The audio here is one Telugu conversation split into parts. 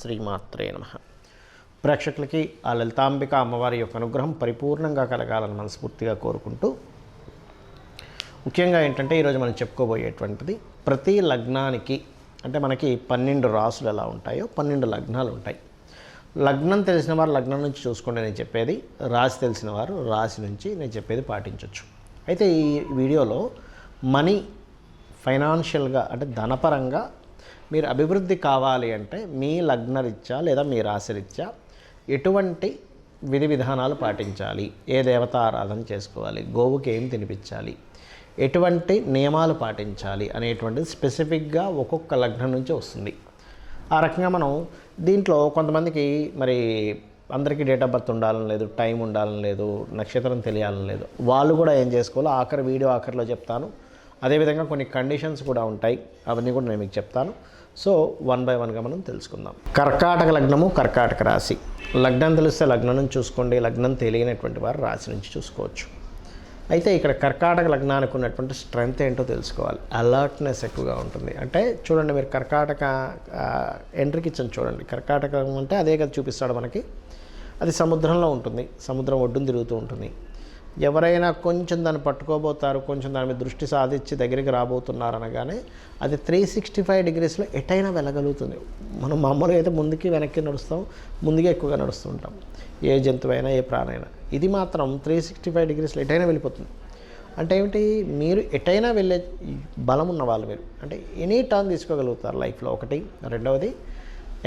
శ్రీమాత్రే నమః. ప్రేక్షకులకి ఆ లలితాంబిక అమ్మవారి యొక్క అనుగ్రహం పరిపూర్ణంగా కలగాలని మనస్ఫూర్తిగా కోరుకుంటూ, ముఖ్యంగా ఏంటంటే ఈరోజు మనం చెప్పుకోబోయేటువంటిది ప్రతి లగ్నానికి, అంటే మనకి 12 రాసులు ఎలా ఉంటాయో 12 లగ్నాలు ఉంటాయి. లగ్నం తెలిసిన వారు లగ్నం నుంచి చూసుకోండి నేను చెప్పేది, రాశి తెలిసిన వారు రాశి నుంచి నేను చెప్పేది పాటించవచ్చు. అయితే ఈ వీడియోలో మనీ, ఫైనాన్షియల్గా అంటే ధనపరంగా మీరు అభివృద్ధి కావాలి అంటే మీ లగ్నరీత్యా లేదా మీ రాశిరీత్యా ఎటువంటి విధి విధానాలు పాటించాలి, ఏ దేవత ఆరాధన చేసుకోవాలి, గోవుకి ఏం తినిపించాలి, ఎటువంటి నియమాలు పాటించాలి అనేటువంటిది స్పెసిఫిక్గా ఒక్కొక్క లగ్నం నుంచి వస్తుంది. ఆ రకంగా మనం దీంట్లో కొంతమందికి మరి అందరికీ డేట్ ఆఫ్ బర్త్ ఉండాలని లేదు, టైం ఉండాలని లేదు, నక్షత్రం తెలియాలని లేదు. వాళ్ళు కూడా ఏం చేసుకోవాలో వీడియో ఆఖరిలో చెప్తాను. అదేవిధంగా కొన్ని కండిషన్స్ కూడా ఉంటాయి, అవన్నీ కూడా నేను మీకు చెప్తాను. సో 1 by 1గా మనం తెలుసుకుందాం. కర్కాటక లగ్నము, కర్కాటక రాశి. లగ్నం తెలిస్తే లగ్నం నుంచి చూసుకోండి, లగ్నం తెలియనటువంటి వారు రాశి నుంచి చూసుకోవచ్చు. అయితే ఇక్కడ కర్కాటక లగ్నానికి ఉన్నటువంటి స్ట్రెంగ్త్ ఏంటో తెలుసుకోవాలి. అలర్ట్నెస్ ఎక్కువగా ఉంటుంది. అంటే చూడండి, మీరు కర్కాటక ఎంట్రీకి ఇచ్చిన చూడండి, కర్కాటకం అంటే అదే కదా చూపిస్తాడు మనకి. అది సముద్రంలో ఉంటుంది, సముద్రం ఒడ్డున తిరుగుతూ ఉంటుంది. ఎవరైనా కొంచెం దాన్ని పట్టుకోబోతారు, కొంచెం దాని మీద దృష్టి సాధించి దగ్గరికి రాబోతున్నారు అనగానే అది 365 degreesలో ఎటైనా వెళ్ళగలుగుతుంది. మనం మామూలుగా అయితే ముందుకి వెనక్కి నడుస్తాం, ముందుగా ఎక్కువగా నడుస్తుంటాం, ఏ జంతువైనా ఏ ప్రాణైనా. ఇది మాత్రం 365 degreesలో ఎటైనా వెళ్ళిపోతుంది. అంటే ఏమిటి, మీరు ఎటైనా వెళ్ళే బలం ఉన్న వాళ్ళు మీరు, అంటే ఎనీ టర్న్ తీసుకోగలుగుతారు లైఫ్లో. ఒకటి. రెండవది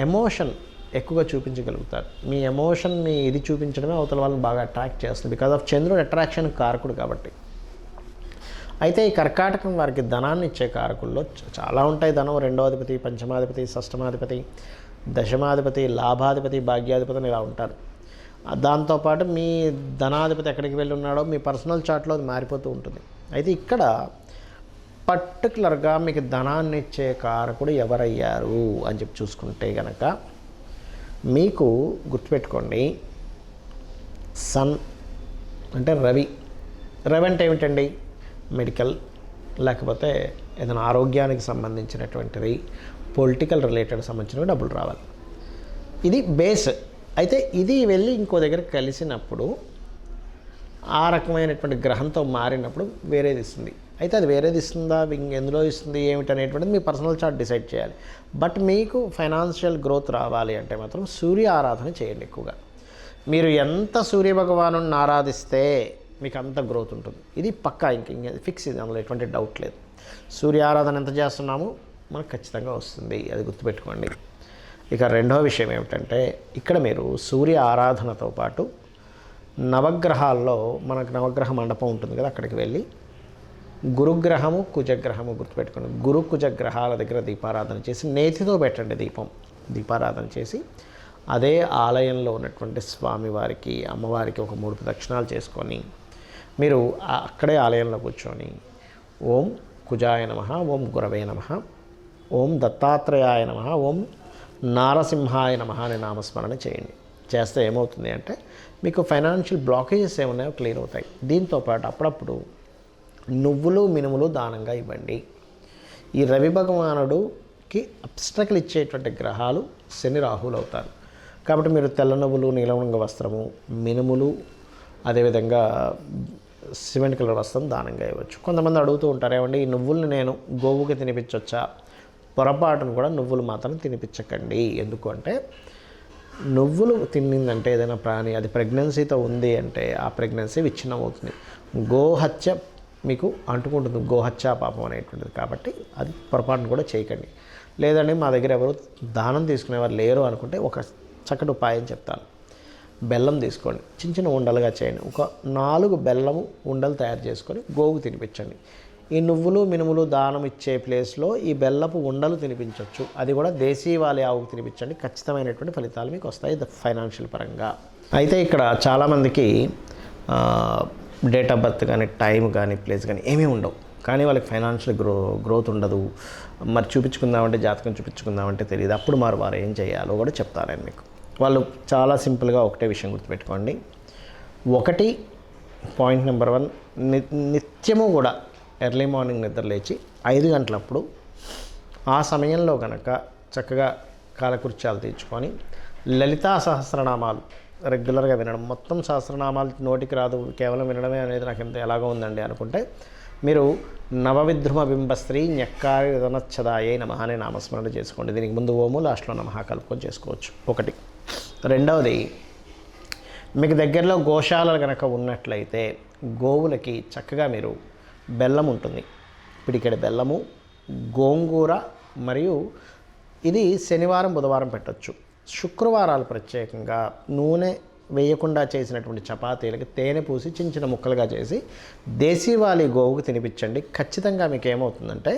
ఎమోషన్ ఎక్కువగా చూపించగలుగుతారు. మీ ఎమోషన్ని ఇది చూపించడమే అవతల వాళ్ళని బాగా అట్రాక్ట్ చేస్తుంది. బికాజ్ ఆఫ్ చంద్రుడు అట్రాక్షన్ కారకుడు కాబట్టి. అయితే ఈ కర్కాటకం వారికి ధనాన్ని ఇచ్చే కారకుల్లో చాలా ఉంటాయి. ధనం 2వ అధిపతి, పంచమాధిపతి, షష్టమాధిపతి, దశమాధిపతి, లాభాధిపతి, భాగ్యాధిపతి అని ఇలా ఉంటారు. దాంతోపాటు మీ ధనాధిపతి ఎక్కడికి వెళ్ళి ఉన్నాడో మీ పర్సనల్ చార్ట్లో అది మారిపోతూ ఉంటుంది. అయితే ఇక్కడ పర్టికులర్గా మీకు ధనాన్ని ఇచ్చే కారకుడు ఎవరయ్యారు అని చెప్పి చూసుకుంటే కనుక మీకు గుర్తుపెట్టుకోండి, సన్ అంటే రవి. రవి అంటే ఏమిటండి, మెడికల్, లేకపోతే ఏదైనా ఆరోగ్యానికి సంబంధించినటువంటిది, పొలిటికల్ రిలేటెడ్ సంబంధించిన డబ్బులు రావాలి. ఇది బేస్. అయితే ఇది వెళ్ళి ఇంకో దగ్గర కలిసినప్పుడు ఆ రకమైనటువంటి గ్రహంతో మారినప్పుడు వేరేది ఇస్తుంది. అయితే అది వేరేది ఇస్తుందా, ఎందులో ఇస్తుంది, ఏమిటనేటువంటిది మీ పర్సనల్ చార్ట్ డిసైడ్ చేయాలి. బట్ మీకు ఫైనాన్షియల్ గ్రోత్ రావాలి అంటే మాత్రం సూర్య ఆరాధన చేయండి ఎక్కువగా. మీరు ఎంత సూర్యభగవాను ఆరాధిస్తే మీకు అంత గ్రోత్ ఉంటుంది. ఇది పక్కా, ఇంక ఫిక్స్, ఇది అందులో ఎటువంటి డౌట్ లేదు. సూర్య ఆరాధన ఎంత చేస్తున్నామో మనకు ఖచ్చితంగా వస్తుంది, అది గుర్తుపెట్టుకోండి. ఇక రెండవ విషయం ఏమిటంటే, ఇక్కడ మీరు సూర్య ఆరాధనతో పాటు నవగ్రహాల్లో మనకు నవగ్రహ మండపం ఉంటుంది కదా, అక్కడికి వెళ్ళి గురుగ్రహము, కుజగ్రహము గుర్తుపెట్టుకోండి. గురు కుజగ్రహాల దగ్గర దీపారాధన చేసి నేతితో పెట్టండి దీపారాధన చేసి అదే ఆలయంలో ఉన్నటువంటి స్వామివారికి, అమ్మవారికి ఒక 3 ప్రదక్షిణాలు చేసుకొని మీరు అక్కడే ఆలయంలో కూర్చొని ఓం కుజాయ నమః, ఓం గురవే నమః, ఓం దత్తాత్రేయాయ నమః, ఓం నారసింహాయ నమః అనే నామస్మరణ చేయండి. చేస్తే ఏమవుతుంది అంటే మీకు ఫైనాన్షియల్ బ్లాకేజెస్ ఏమున్నాయో క్లియర్ అవుతాయి. దీంతోపాటు అప్పుడప్పుడు నువ్వులు, మినుములు దానంగా ఇవ్వండి. ఈ రవి భగవానుడికి అబ్స్ట్రకల్ ఇచ్చేటువంటి గ్రహాలు శని, రాహువులు అవుతారు. కాబట్టి మీరు తెల్ల నువ్వులు, నీలం రంగు వస్త్రము, మినుములు, అదేవిధంగా సిమెంట్ కలర్ వస్త్రం దానంగా ఇవ్వచ్చు. కొంతమంది అడుగుతూ ఉంటారు, ఏమండి ఈ నువ్వుల్ని నేను గోవుకి తినిపించవచ్చా? పొరపాటును కూడా నువ్వులు మాత్రం తినిపించకండి. ఎందుకు అంటే నువ్వులు తిన్నిందంటే ఏదైనా ప్రాణి అది ప్రెగ్నెన్సీతో ఉంది అంటే ఆ ప్రెగ్నెన్సీ విచ్ఛిన్నం అవుతుంది. గోహత్య మీకు అంటుకుంటుంది, గోహత్య పాపం అనేటువంటిది. కాబట్టి అది పొరపాటును కూడా చేయకండి. లేదండి మా దగ్గర ఎవరు దానం తీసుకునేవారు లేరు అనుకుంటే ఒక చక్కటి ఉపాయం చెప్తాను. బెల్లం తీసుకోండి, చిన్న ఉండలుగా చేయండి. ఒక 4 బెల్లము ఉండలు తయారు చేసుకొని గోవుకు తినిపించండి. ఈ నువ్వులు, మినుములు దానం ఇచ్చే ప్లేస్లో ఈ బెల్లపు ఉండలు తినిపించవచ్చు. అది కూడా దేశీవాళీ ఆవుకు తినిపించండి. ఖచ్చితమైనటువంటి ఫలితాలు మీకు వస్తాయి ఫైనాన్షియల్ పరంగా. అయితే ఇక్కడ చాలామందికి డేట్ ఆఫ్ బర్త్ కానీ, టైం కానీ, ప్లేస్ కానీ ఏమీ ఉండవు, కానీ వాళ్ళకి ఫైనాన్షియల్ గ్రోత్ ఉండదు. మరి చూపించుకుందామంటే, జాతకం చూపించుకుందామంటే తెలియదు. అప్పుడు వారు ఏం చేయాలో కూడా చెప్తాను నేను మీకు. వాళ్ళు చాలా సింపుల్గా ఒకటే విషయం గుర్తుపెట్టుకోండి. పాయింట్ నెంబర్ 1, నిత్యము కూడా ఎర్లీ మార్నింగ్ నిద్ర లేచి 5 గంటలప్పుడు ఆ సమయంలో కనుక చక్కగా కాలకృత్యాలు తీర్చుకొని లలితా సహస్రనామాలు రెగ్యులర్గా వినడం. మొత్తం సహస్రనామాలు నోటికి రాదు, కేవలం వినడమే అనేది నాకు ఎంత ఎలాగో ఉందండి అనుకుంటే మీరు నవవిద్రుమ బింబస్త్రీ న్యక్కారి విధనచ్చదాయే నమః అనే నామస్మరణ చేసుకోండి. దీనికి ముందు ఓము లాస్ట్లో నమః కలుపుకొని చేసుకోవచ్చు. ఒకటి. రెండవది, మీకు దగ్గరలో గోశాలలు కనుక ఉన్నట్లయితే గోవులకి చక్కగా మీరు బెల్లం ఉంటుంది, పిడికెడు బెల్లము, గోంగూర, మరియు ఇది శనివారం బుధవారం పెట్టచ్చు. శుక్రవారాలు ప్రత్యేకంగా నూనె వేయకుండా చేసినటువంటి చపాతీలకి తేనె పూసి చిన్న చిన్న ముక్కలుగా చేసి దేశీవాలి గోవుకు తినిపించండి. ఖచ్చితంగా మీకు ఏమవుతుందంటే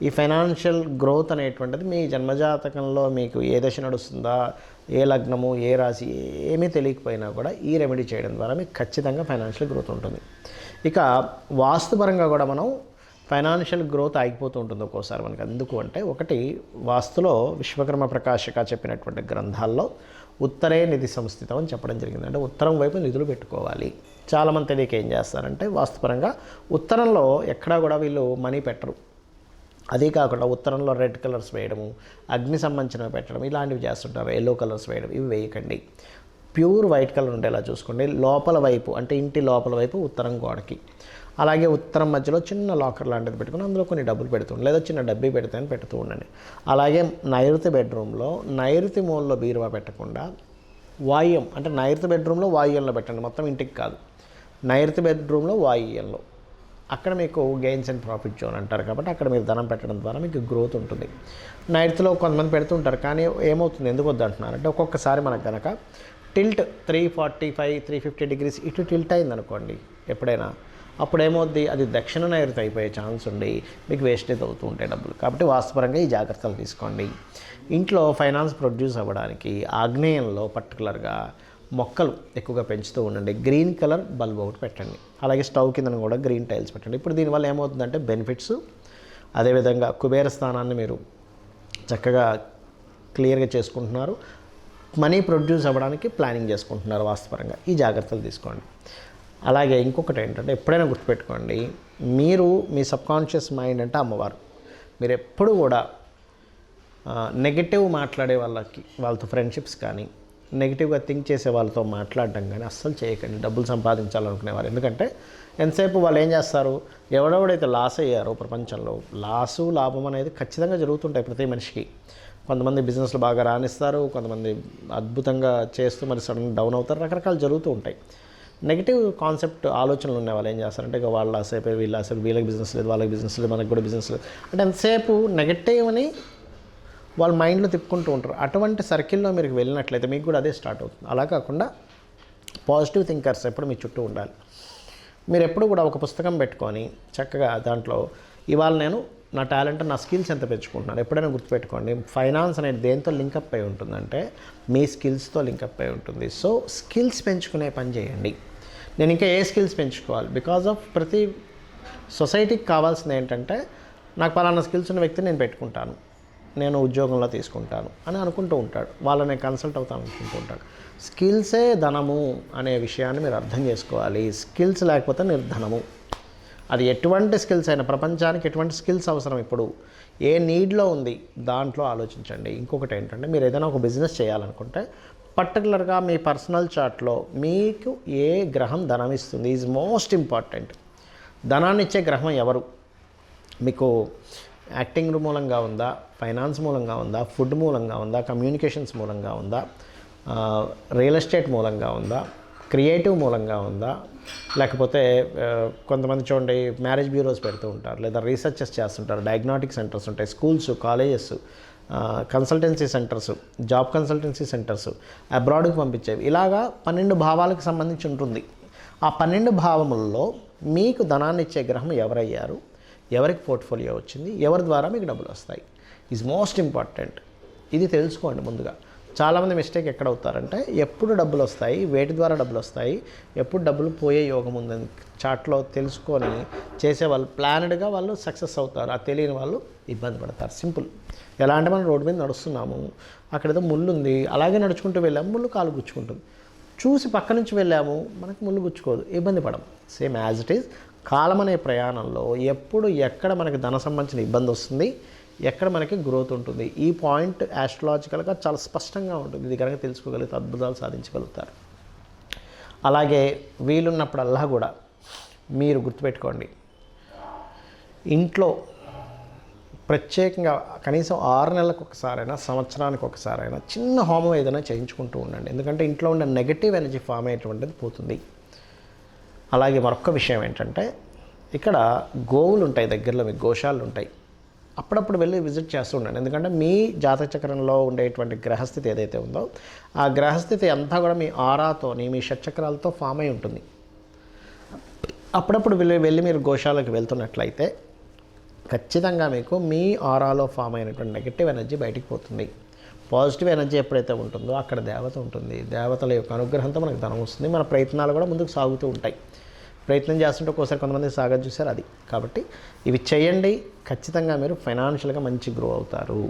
ఈ ఫైనాన్షియల్ గ్రోత్ అనేటువంటిది మీ జన్మజాతకంలో మీకు ఏ దశ నడుస్తుందా, ఏ లగ్నము, ఏ రాశి ఏమీ తెలియకపోయినా కూడా ఈ రెమెడీ చేయడం ద్వారా మీకు ఖచ్చితంగా ఫైనాన్షియల్ గ్రోత్ ఉంటుంది. ఇక వాస్తుపరంగా కూడా మనం ఫైనాన్షియల్ గ్రోత్ ఆగిపోతూ ఉంటుంది ఒక్కోసారి మనకి. ఎందుకు అంటే ఒకటి, వాస్తులో విశ్వకర్మ ప్రకాశిక చెప్పినటువంటి గ్రంథాల్లో ఉత్తరే నిధి సంస్థితం అని చెప్పడం జరిగింది. అంటే ఉత్తరం వైపు నిధులు పెట్టుకోవాలి. చాలామంది తెలియక ఏం చేస్తారంటే వాస్తుపరంగా ఉత్తరంలో ఎక్కడా కూడా వీళ్ళు మనీ పెట్టరు. అదే కాకుండా ఉత్తరంలో రెడ్ కలర్స్ వేయడము, అగ్ని సంబంధించినవి పెట్టడం ఇలాంటివి చేస్తుంటారు. ఎల్లో కలర్స్ వేయడం ఇవి వేయకండి. ప్యూర్ వైట్ కలర్ ఉండేలా చూసుకోండి. లోపల వైపు అంటే ఇంటి లోపల వైపు ఉత్తరం గోడకి, అలాగే ఉత్తరం మధ్యలో చిన్న లాకర్ లాంటిది పెట్టుకుని అందులో కొన్ని డబ్బులు పెడుతుండండి, లేదా చిన్న డబ్బీ పెడితే అని పెడుతూ ఉండండి. అలాగే నైరుతి బెడ్రూమ్లో నైరుతి మూలలో బీరువా పెట్టకుండా వాయుయం అంటే నైరుతి బెడ్రూమ్లో వాయుయంలో పెట్టండి, మొత్తం ఇంటికి కాదు. నైరుతి బెడ్రూమ్లో వాయుయంలో అక్కడ మీకు గెయిన్స్ అండ్ ప్రాఫిట్ జోన్ అంటారు కాబట్టి అక్కడ మీరు ధనం పెట్టడం ద్వారా మీకు గ్రోత్ ఉంటుంది. నైరుతిలో కొంతమంది పెడుతుంటారు, కానీ ఏమవుతుంది, ఎందుకు వద్దంటున్నారంటే ఒక్కొక్కసారి మనకు కనుక టిల్ట్ 345, 350 డిగ్రీస్ ఇటు టిల్ట్ అయిందనుకోండి ఎప్పుడైనా, అప్పుడు ఏమవుద్ది, అది దక్షిణ నైరుతి అయిపోయే ఛాన్స్ ఉండి మీకు వేస్టేజ్ అవుతూ ఉంటాయి డబ్బులు. కాబట్టి వాస్తుపరంగా ఈ జాగ్రత్తలు తీసుకోండి. ఇంట్లో ఫైనాన్స్ ప్రొడ్యూస్ అవ్వడానికి ఆగ్నేయంలో పర్టికులర్గా మొక్కలు ఎక్కువగా పెంచుతూ ఉండండి. గ్రీన్ కలర్ బల్బ్ ఒకటి పెట్టండి. అలాగే స్టవ్ కింద కూడా గ్రీన్ టైల్స్ పెట్టండి. ఇప్పుడు దీనివల్ల ఏమవుతుందంటే బెనిఫిట్స్, అదేవిధంగా కుబేర స్థానాన్ని మీరు చక్కగా క్లియర్గా చేసుకుంటున్నారు, మనీ ప్రొడ్యూస్ అవ్వడానికి ప్లానింగ్ చేసుకుంటున్నారు వాస్తుపరంగా. ఈ జాగ్రత్తలు తీసుకోండి. అలాగే ఇంకొకటి ఏంటంటే ఎప్పుడైనా గుర్తుపెట్టుకోండి, మీరు మీ సబ్కాన్షియస్ మైండ్ అంటే అమ్మవారు. మీరు ఎప్పుడు కూడా నెగిటివ్ మాట్లాడే వాళ్ళతో ఫ్రెండ్షిప్స్ కానీ, నెగిటివ్గా థింక్ చేసే వాళ్ళతో మాట్లాడడం కానీ అస్సలు చేయకండి. డబ్బులు సంపాదించాలనుకునేవారు, ఎందుకంటే ఎంతసేపు వాళ్ళు ఏం చేస్తారు, ఎవడెవడైతే లాస్ అయ్యారో ప్రపంచంలో, లాభం అనేది ఖచ్చితంగా జరుగుతుంటాయి ప్రతి మనిషికి. కొంతమంది బిజినెస్లు బాగా రాణిస్తారు, కొంతమంది అద్భుతంగా చేస్తూ మరి సడన్ డౌన్ అవుతారు, రకరకాలు జరుగుతూ ఉంటాయి. నెగిటివ్ కాన్సెప్ట్ ఆలోచనలు ఉన్న వాళ్ళు ఏం చేస్తారంటే ఇక వాళ్ళ సేపు వీళ్ళకి బిజినెస్ లేదు, వాళ్ళకి బిజినెస్ లేదు, మనకు కూడా బిజినెస్ లేదు అంటే ఎంతసేపు నెగటివ్ అని వాళ్ళ మైండ్లో తిప్పుకుంటూ ఉంటారు. అటువంటి సర్కిల్లో మీరు వెళ్ళినట్లయితే మీకు కూడా అదే స్టార్ట్ అవుతుంది. అలా కాకుండా పాజిటివ్ థింకర్స్ ఎప్పుడు మీ చుట్టూ ఉండాలి. మీరు ఎప్పుడు కూడా ఒక పుస్తకం పెట్టుకొని చక్కగా దాంట్లో ఇవాళ నేను నా టాలెంట్, నా స్కిల్స్ ఎంత పెంచుకుంటున్నాను. ఎప్పుడైనా గుర్తుపెట్టుకోండి, ఫైనాన్స్ అనేది దేంతో లింకప్ అయి ఉంటుందంటే మీ స్కిల్స్తో లింకప్ అయి ఉంటుంది. సో స్కిల్స్ పెంచుకునే పని చేయండి. నేను ఇంకా ఏ స్కిల్స్ పెంచుకోవాలి, బికాజ్ ఆఫ్ ప్రతి సొసైటీకి కావాల్సింది ఏంటంటే నాకు పలానా స్కిల్స్ ఉన్న వ్యక్తిని నేను పెట్టుకుంటాను, నేను ఉద్యోగంలో తీసుకుంటాను అని అనుకుంటూ ఉంటాడు, వాళ్ళని కన్సల్ట్ అవుతాను అనుకుంటూ ఉంటాడు. స్కిల్సే ధనము అనే విషయాన్ని మీరు అర్థం చేసుకోవాలి. స్కిల్స్ లేకపోతే నిర్ధనము. అది ఎటువంటి స్కిల్స్ అయినా, ప్రపంచానికి ఎటువంటి స్కిల్స్ అవసరం, ఇప్పుడు ఏ నీడ్లో ఉంది దాంట్లో ఆలోచించండి. ఇంకొకటి ఏంటంటే మీరు ఏదైనా ఒక బిజినెస్ చేయాలనుకుంటే పర్టికులర్గా మీ పర్సనల్ చార్ట్లో మీకు ఏ గ్రహం ధనం ఇస్తుంది ఈజ్ మోస్ట్ ఇంపార్టెంట్. ధనాన్ని ఇచ్చే గ్రహం ఎవరు, మీకు యాక్టింగ్ మూలంగా ఉందా, ఫైనాన్స్ మూలంగా ఉందా, ఫుడ్ మూలంగా ఉందా, కమ్యూనికేషన్స్ మూలంగా ఉందా, రియల్ ఎస్టేట్ మూలంగా ఉందా, క్రియేటివ్ మూలంగా ఉందా, లేకపోతే కొంతమంది చూడండి మ్యారేజ్ బ్యూరోస్ పెడుతూ ఉంటారు, లేదా రీసెర్చెస్ చేస్తుంటారు, డయాగ్నోటిక్ సెంటర్స్ ఉంటాయి, schools, colleges, consultancy centres, job consultancy centres, అబ్రాడ్కి పంపించేవి. ఇలాగా 12 భావాలకు సంబంధించి ఉంటుంది. ఆ 12 భావములలో మీకు ధనాన్ని ఇచ్చే గ్రహం ఎవరయ్యారు, ఎవరికి పోర్ట్ఫోలియో వచ్చింది, ఎవరి ద్వారా మీకు డబ్బులు వస్తాయి ఈజ్ మోస్ట్ ఇంపార్టెంట్. ఇది తెలుసుకోండి ముందుగా. చాలామంది మిస్టేక్ ఎక్కడ అవుతారంటే ఎప్పుడు డబ్బులు వస్తాయి, వేటి ద్వారా డబ్బులు వస్తాయి, ఎప్పుడు డబ్బులు పోయే యోగం ఉందని చాట్లో తెలుసుకొని చేసేవాళ్ళు ప్లానెడ్గా వాళ్ళు సక్సెస్ అవుతారు. అది తెలియని వాళ్ళు ఇబ్బంది పడతారు. సింపుల్. ఎలా అంటే మనం రోడ్డు మీద నడుస్తున్నాము, అక్కడేదో ముళ్ళు ఉంది, అలాగే నడుచుకుంటూ వెళ్ళాము, ముళ్ళు కాలు గుచ్చుకుంటుంది. చూసి పక్క నుంచి వెళ్ళాము, మనకు ముళ్ళు గుచ్చుకోదు, ఇబ్బంది పడం. సేమ్ యాజ్ ఇట్ ఈజ్ కాలం అనే ప్రయాణంలో ఎప్పుడు ఎక్కడ మనకి ధన సంబంధించిన ఇబ్బంది వస్తుంది, ఎక్కడ మనకి గ్రోత్ ఉంటుంది. ఈ పాయింట్ యాస్ట్రాలజికల్గా చాలా స్పష్టంగా ఉంటుంది. ఇది కనుక తెలుసుకోగలిగితే అద్భుతాలు సాధించగలుగుతారు. అలాగే వీలున్నప్పుడల్లా కూడా మీరు గుర్తుపెట్టుకోండి, ఇంట్లో ప్రత్యేకంగా కనీసం 6 నెలలకు ఒకసారైనా, సంవత్సరానికి ఒకసారైనా చిన్న హోమం ఏదైనా చేయించుకుంటూ ఉండండి. ఎందుకంటే ఇంట్లో ఉన్న నెగటివ్ ఎనర్జీ ఫామ్ అయ్యేటువంటిది పోతుంది. అలాగే మరొక విషయం ఏంటంటే, ఇక్కడ గోవులు ఉంటాయి, దగ్గరలో మీకు గోశాలలు ఉంటాయి, అప్పుడప్పుడు వెళ్ళి విజిట్ చేస్తూ ఉండండి. ఎందుకంటే మీ జాతక చక్రంలో ఉండేటువంటి గ్రహస్థితి ఏదైతే ఉందో ఆ గ్రహస్థితి అంతా కూడా మీ ఆరాతోని, మీ షట్చక్రాలతో ఫామ్ అయి ఉంటుంది. అప్పుడప్పుడు వెళ్ళి మీరు గోశాలకు వెళ్తున్నట్లయితే ఖచ్చితంగా మీకు మీ ఆరాలో ఫామ్ అయినటువంటి నెగిటివ్ ఎనర్జీ బయటికి పోతుంది. పాజిటివ్ ఎనర్జీ ఎప్పుడైతే ఉంటుందో అక్కడ దేవత ఉంటుంది. దేవతల యొక్క అనుగ్రహంతో మనకు ధనం వస్తుంది. మన ప్రయత్నాలు కూడా ముందుకు సాగుతూ ఉంటాయి. ప్రయత్నం చేస్తుంటే ఒక్కోసారి కొంతమంది సాగర్ చూశారు అది. కాబట్టి ఇవి చేయండి, ఖచ్చితంగా మీరు ఫైనాన్షియల్గా మంచి గ్రో అవుతారు.